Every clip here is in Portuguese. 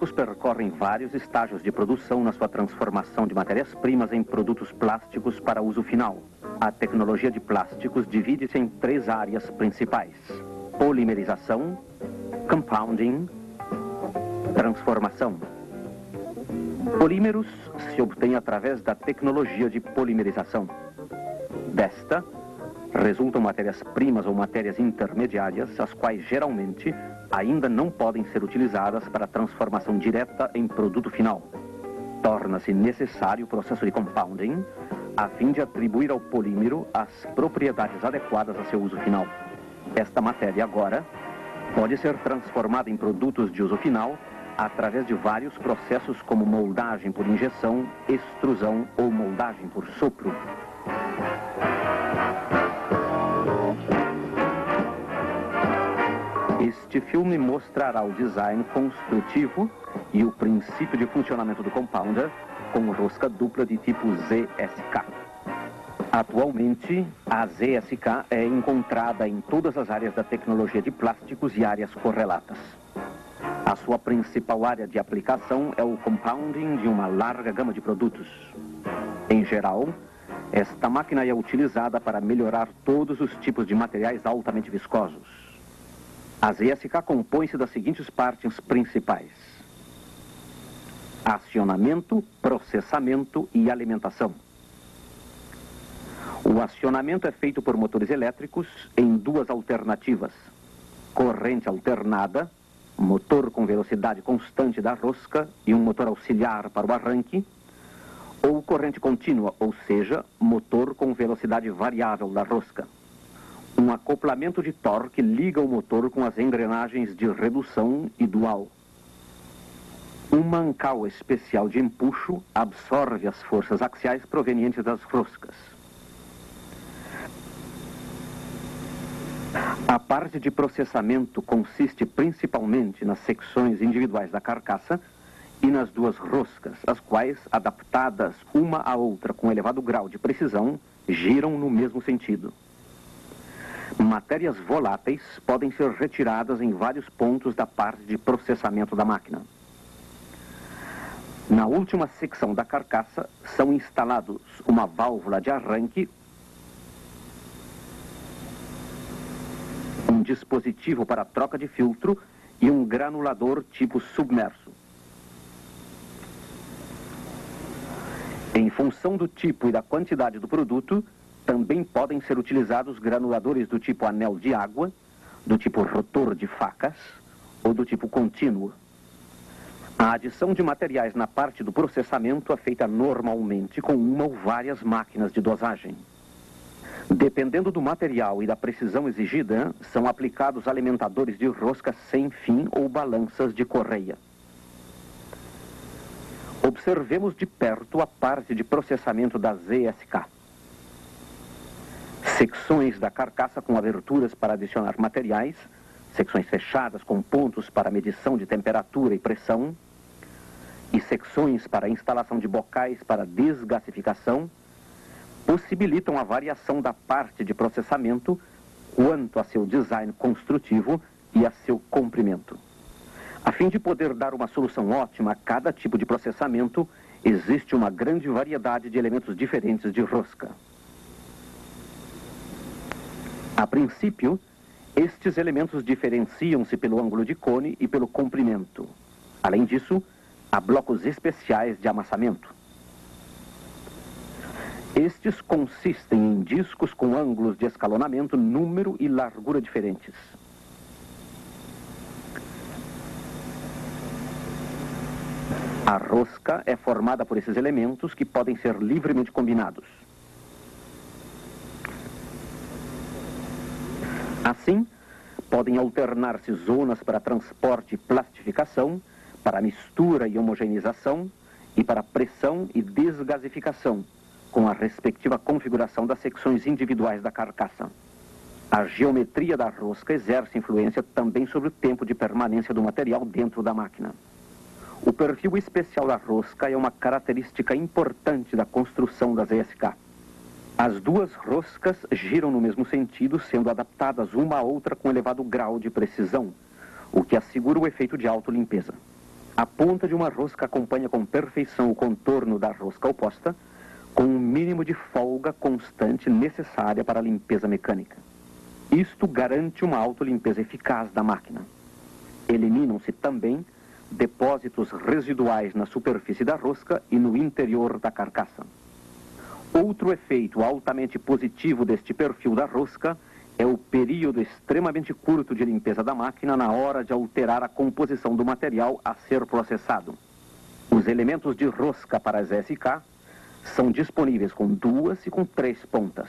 plásticos percorrem vários estágios de produção na sua transformação de matérias-primas em produtos plásticos para uso final. A tecnologia de plásticos divide-se em 3 áreas principais: polimerização, compounding, transformação. Polímeros se obtêm através da tecnologia de polimerização. Desta, resultam matérias-primas ou matérias intermediárias, as quais geralmente ainda não podem ser utilizadas para transformação direta em produto final. Torna-se necessário o processo de compounding, a fim de atribuir ao polímero as propriedades adequadas a seu uso final. Esta matéria agora pode ser transformada em produtos de uso final através de vários processos como moldagem por injeção, extrusão ou moldagem por sopro. Este filme mostrará o design construtivo e o princípio de funcionamento do compounder com rosca dupla de tipo ZSK. Atualmente, a ZSK é encontrada em todas as áreas da tecnologia de plásticos e áreas correlatas. A sua principal área de aplicação é o compounding de uma larga gama de produtos. Em geral, esta máquina é utilizada para melhorar todos os tipos de materiais altamente viscosos. A ZSK compõe-se das seguintes partes principais: acionamento, processamento e alimentação. O acionamento é feito por motores elétricos em 2 alternativas: corrente alternada, motor com velocidade constante da rosca e um motor auxiliar para o arranque, ou corrente contínua, ou seja, motor com velocidade variável da rosca. Um acoplamento de torque liga o motor com as engrenagens de redução e dual. Um mancal especial de empuxo absorve as forças axiais provenientes das roscas. A parte de processamento consiste principalmente nas secções individuais da carcaça e nas 2 roscas, as quais, adaptadas uma à outra com elevado grau de precisão, giram no mesmo sentido. Matérias voláteis podem ser retiradas em vários pontos da parte de processamento da máquina. Na última secção da carcaça são instalados uma válvula de arranque, um dispositivo para troca de filtro e um granulador tipo submerso. Em função do tipo e da quantidade do produto, também podem ser utilizados granuladores do tipo anel de água, do tipo rotor de facas ou do tipo contínuo. A adição de materiais na parte do processamento é feita normalmente com uma ou várias máquinas de dosagem. Dependendo do material e da precisão exigida, são aplicados alimentadores de rosca sem fim ou balanças de correia. Observemos de perto a parte de processamento da ZSK. Secções da carcaça com aberturas para adicionar materiais, secções fechadas com pontos para medição de temperatura e pressão, e secções para instalação de bocais para desgasificação, possibilitam a variação da parte de processamento quanto a seu design construtivo e a seu comprimento. A fim de poder dar uma solução ótima a cada tipo de processamento, existe uma grande variedade de elementos diferentes de rosca. A princípio, estes elementos diferenciam-se pelo ângulo de cone e pelo comprimento. Além disso, há blocos especiais de amassamento. Estes consistem em discos com ângulos de escalonamento, número e largura diferentes. A rosca é formada por esses elementos que podem ser livremente combinados. Assim, podem alternar-se zonas para transporte e plastificação, para mistura e homogeneização e para pressão e desgasificação, com a respectiva configuração das secções individuais da carcaça. A geometria da rosca exerce influência também sobre o tempo de permanência do material dentro da máquina. O perfil especial da rosca é uma característica importante da construção da ZSK. As 2 roscas giram no mesmo sentido, sendo adaptadas uma à outra com elevado grau de precisão, o que assegura o efeito de autolimpeza. A ponta de uma rosca acompanha com perfeição o contorno da rosca oposta, com um mínimo de folga constante necessária para a limpeza mecânica. Isto garante uma autolimpeza eficaz da máquina. Eliminam-se também depósitos residuais na superfície da rosca e no interior da carcaça. Outro efeito altamente positivo deste perfil da rosca é o período extremamente curto de limpeza da máquina na hora de alterar a composição do material a ser processado. Os elementos de rosca para as SK são disponíveis com 2 e com 3 pontas.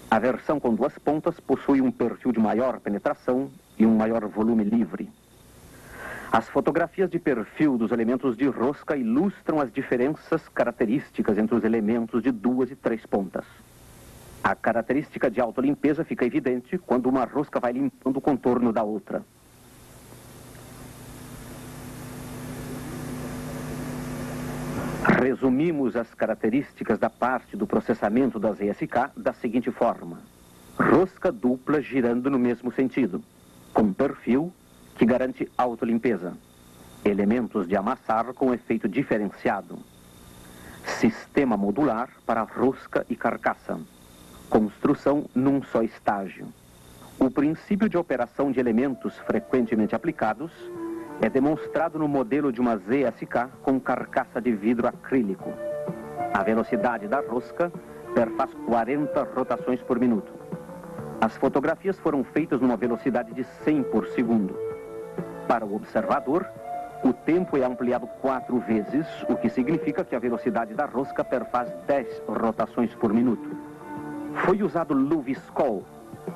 A versão com 2 pontas possui um perfil de maior penetração e um maior volume livre. As fotografias de perfil dos elementos de rosca ilustram as diferenças características entre os elementos de 2 e 3 pontas. A característica de autolimpeza fica evidente quando uma rosca vai limpando o contorno da outra. Resumimos as características da parte do processamento das ESK da seguinte forma: rosca dupla girando no mesmo sentido, com perfil que garante autolimpeza, elementos de amassar com efeito diferenciado, sistema modular para rosca e carcaça, construção num só estágio. O princípio de operação de elementos frequentemente aplicados é demonstrado no modelo de uma ZSK com carcaça de vidro acrílico. A velocidade da rosca perfaz 40 rotações por minuto. As fotografias foram feitas numa velocidade de 100 por segundo. Para o observador, o tempo é ampliado 4 vezes, o que significa que a velocidade da rosca perfaz 10 rotações por minuto. Foi usado Luviscol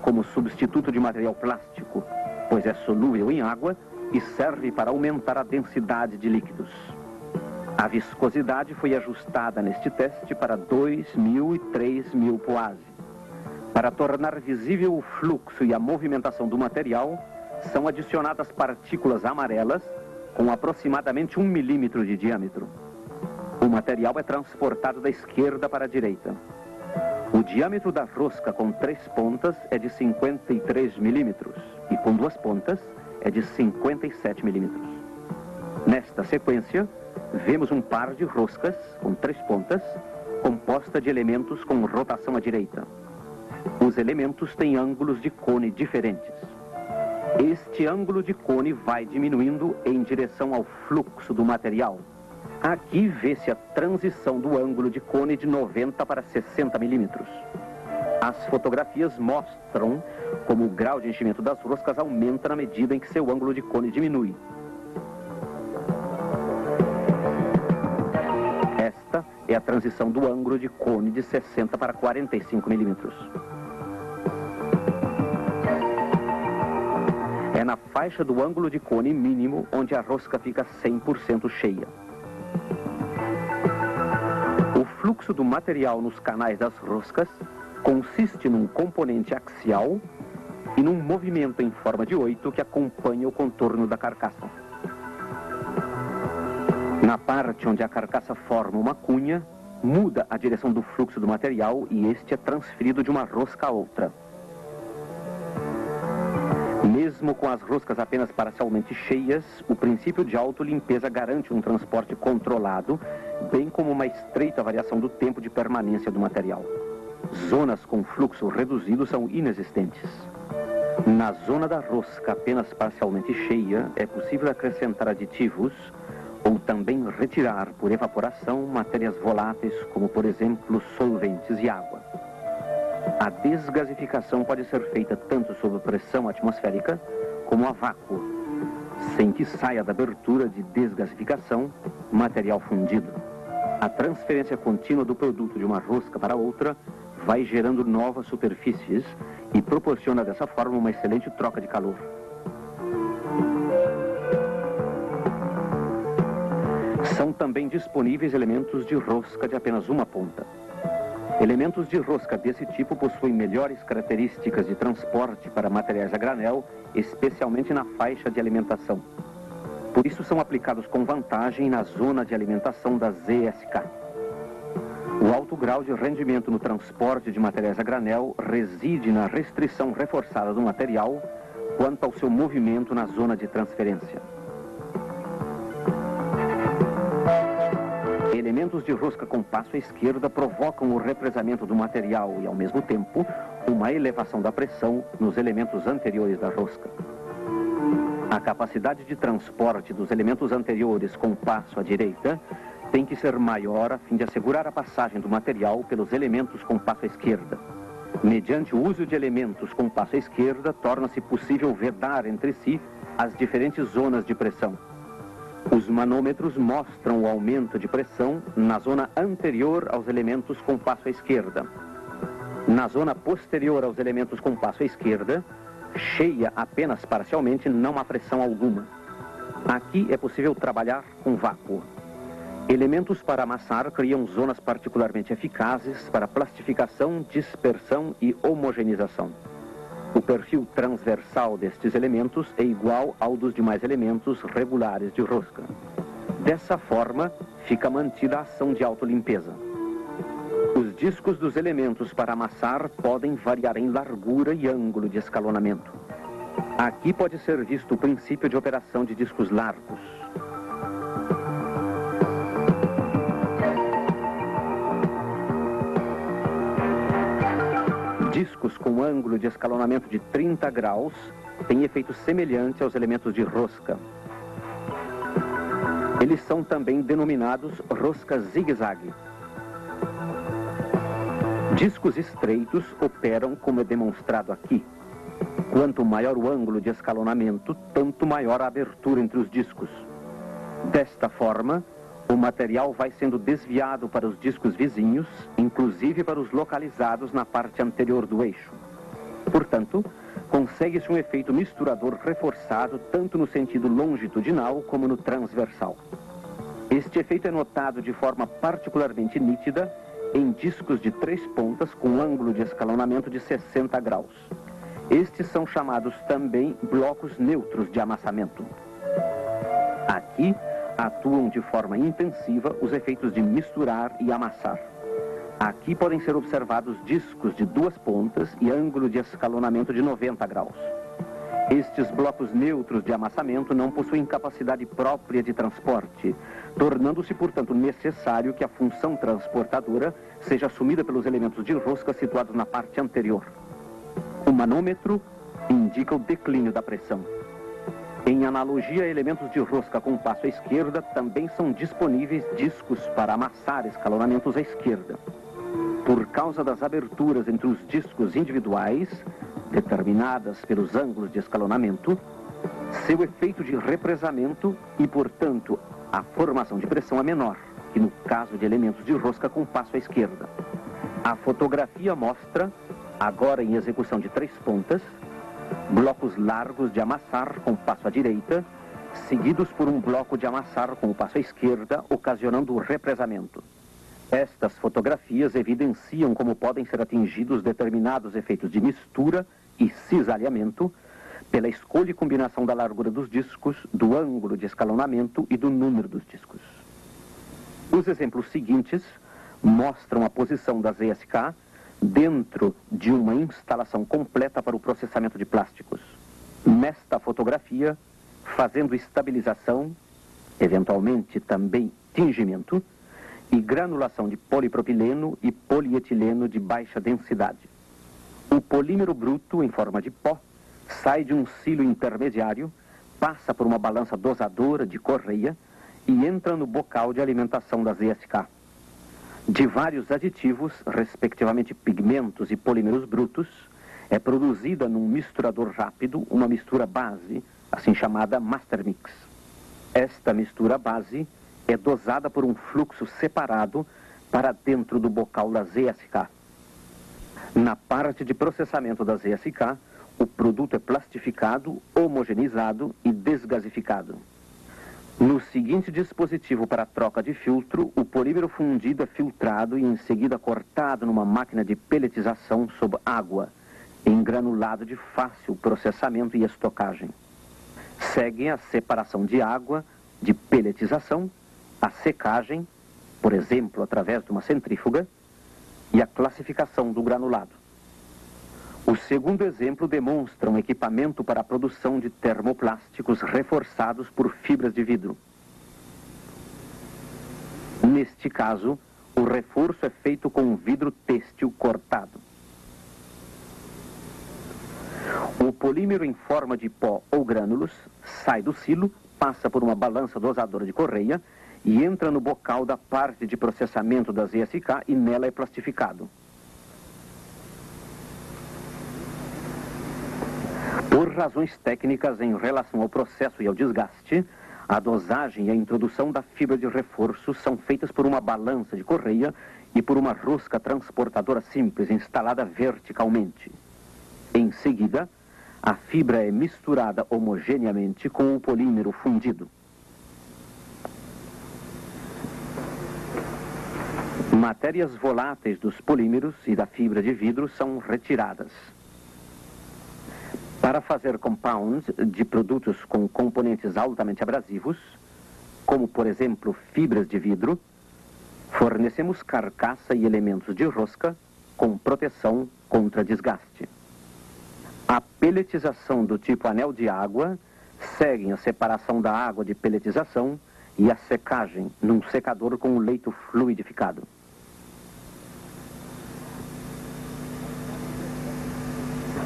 como substituto de material plástico, pois é solúvel em água e serve para aumentar a densidade de líquidos. A viscosidade foi ajustada neste teste para 2.000 e 3.000 poase. Para tornar visível o fluxo e a movimentação do material, são adicionadas partículas amarelas com aproximadamente 1 milímetro de diâmetro. O material é transportado da esquerda para a direita. O diâmetro da rosca com 3 pontas é de 53 milímetros e com 2 pontas é de 57 milímetros. Nesta sequência, vemos um par de roscas com 3 pontas, composta de elementos com rotação à direita. Os elementos têm ângulos de cone diferentes. Este ângulo de cone vai diminuindo em direção ao fluxo do material. Aqui vê-se a transição do ângulo de cone de 90 para 60 milímetros. As fotografias mostram como o grau de enchimento das roscas aumenta na medida em que seu ângulo de cone diminui. Esta é a transição do ângulo de cone de 60 para 45 milímetros. É na faixa do ângulo de cone mínimo onde a rosca fica 100% cheia. O fluxo do material nos canais das roscas consiste num componente axial e num movimento em forma de 8 que acompanha o contorno da carcaça. Na parte onde a carcaça forma uma cunha, muda a direção do fluxo do material e este é transferido de uma rosca a outra. Mesmo com as roscas apenas parcialmente cheias, o princípio de autolimpeza garante um transporte controlado, bem como uma estreita variação do tempo de permanência do material. Zonas com fluxo reduzido são inexistentes. Na zona da rosca apenas parcialmente cheia, é possível acrescentar aditivos ou também retirar por evaporação matérias voláteis, como por exemplo solventes e água. A desgasificação pode ser feita tanto sob pressão atmosférica como a vácuo, sem que saia da abertura de desgasificação material fundido. A transferência contínua do produto de uma rosca para outra vai gerando novas superfícies e proporciona dessa forma uma excelente troca de calor. São também disponíveis elementos de rosca de apenas uma ponta. Elementos de rosca desse tipo possuem melhores características de transporte para materiais a granel, especialmente na faixa de alimentação. Por isso são aplicados com vantagem na zona de alimentação da ZSK. O alto grau de rendimento no transporte de materiais a granel reside na restrição reforçada do material quanto ao seu movimento na zona de transferência. elementos de rosca com passo à esquerda provocam o represamento do material e, ao mesmo tempo, uma elevação da pressão nos elementos anteriores da rosca. A capacidade de transporte dos elementos anteriores com passo à direita tem que ser maior a fim de assegurar a passagem do material pelos elementos com passo à esquerda. Mediante o uso de elementos com passo à esquerda, torna-se possível vedar entre si as diferentes zonas de pressão. Os manômetros mostram o aumento de pressão na zona anterior aos elementos com passo à esquerda. Na zona posterior aos elementos com passo à esquerda, cheia apenas parcialmente, não há pressão alguma. Aqui é possível trabalhar com vácuo. Elementos para amassar criam zonas particularmente eficazes para plastificação, dispersão e homogeneização. O perfil transversal destes elementos é igual ao dos demais elementos regulares de rosca. Dessa forma, fica mantida a ação de autolimpeza. Os discos dos elementos para amassar podem variar em largura e ângulo de escalonamento. Aqui pode ser visto o princípio de operação de discos largos. Discos com ângulo de escalonamento de 30 graus têm efeito semelhante aos elementos de rosca. Eles são também denominados rosca zigue-zague. Discos estreitos operam como é demonstrado aqui. Quanto maior o ângulo de escalonamento, tanto maior a abertura entre os discos. Desta forma, o material vai sendo desviado para os discos vizinhos, inclusive para os localizados na parte anterior do eixo. Portanto, consegue-se um efeito misturador reforçado tanto no sentido longitudinal como no transversal. Este efeito é notado de forma particularmente nítida em discos de 3 pontas com ângulo de escalonamento de 60 graus. Estes são chamados também blocos neutros de amassamento. Aqui, atuam de forma intensiva os efeitos de misturar e amassar. Aqui podem ser observados discos de 2 pontas e ângulo de escalonamento de 90 graus. Estes blocos neutros de amassamento não possuem capacidade própria de transporte, tornando-se, portanto, necessário que a função transportadora seja assumida pelos elementos de rosca situados na parte anterior. O manômetro indica o declínio da pressão. Em analogia a elementos de rosca com passo à esquerda, também são disponíveis discos para amassar escalonamentos à esquerda. Por causa das aberturas entre os discos individuais, determinadas pelos ângulos de escalonamento, seu efeito de represamento e, portanto, a formação de pressão é menor que no caso de elementos de rosca com passo à esquerda. A fotografia mostra, agora em execução de 3 pontas, blocos largos de amassar com passo à direita, seguidos por um bloco de amassar com o passo à esquerda, ocasionando o represamento. Estas fotografias evidenciam como podem ser atingidos determinados efeitos de mistura e cisalhamento pela escolha e combinação da largura dos discos, do ângulo de escalonamento e do número dos discos. Os exemplos seguintes mostram a posição da ZSK dentro de uma instalação completa para o processamento de plásticos. Nesta fotografia, fazendo estabilização, eventualmente também tingimento, e granulação de polipropileno e polietileno de baixa densidade. O polímero bruto, em forma de pó, sai de um silo intermediário, passa por uma balança dosadora de correia e entra no bocal de alimentação da ZSK. De vários aditivos, respectivamente pigmentos e polímeros brutos, é produzida num misturador rápido uma mistura base, assim chamada Master Mix. Esta mistura base é dosada por um fluxo separado para dentro do bocal da ZSK. Na parte de processamento da ZSK, o produto é plastificado, homogeneizado e desgasificado. No seguinte dispositivo para troca de filtro, o polímero fundido é filtrado e em seguida cortado numa máquina de pelletização sob água, em granulado de fácil processamento e estocagem. Seguem a separação de água, de pelletização, a secagem, por exemplo, através de uma centrífuga, e a classificação do granulado. O segundo exemplo demonstra um equipamento para a produção de termoplásticos reforçados por fibras de vidro. Nesse Neste caso, o reforço é feito com um vidro têxtil cortado. O polímero em forma de pó ou grânulos sai do silo, passa por uma balança dosadora de correia e entra no bocal da parte de processamento das ESK e nela é plastificado. Por razões técnicas em relação ao processo e ao desgaste, a dosagem e a introdução da fibra de reforço são feitas por uma balança de correia e por uma rosca transportadora simples instalada verticalmente. Em seguida, a fibra é misturada homogeneamente com o polímero fundido. Matérias voláteis dos polímeros e da fibra de vidro são retiradas. Para fazer compounds de produtos com componentes altamente abrasivos, como por exemplo fibras de vidro, fornecemos carcaça e elementos de rosca com proteção contra desgaste. A peletização do tipo anel de água segue a separação da água de peletização e a secagem num secador com o leito fluidificado.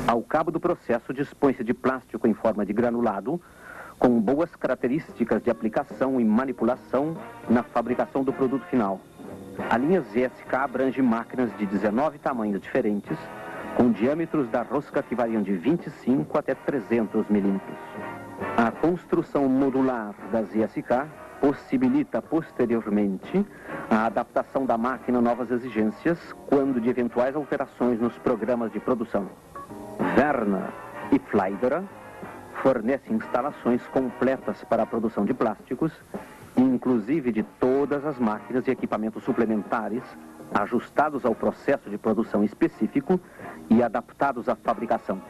Ao cabo do processo, dispõe-se de plástico em forma de granulado, com boas características de aplicação e manipulação na fabricação do produto final. A linha ZSK abrange máquinas de 19 tamanhos diferentes, com diâmetros da rosca que variam de 25 até 300 milímetros. A construção modular da ZSK possibilita posteriormente a adaptação da máquina a novas exigências quando de eventuais alterações nos programas de produção. Werner e Fleidera fornecem instalações completas para a produção de plásticos, inclusive de todas as máquinas e equipamentos suplementares, ajustados ao processo de produção específico e adaptados à fabricação.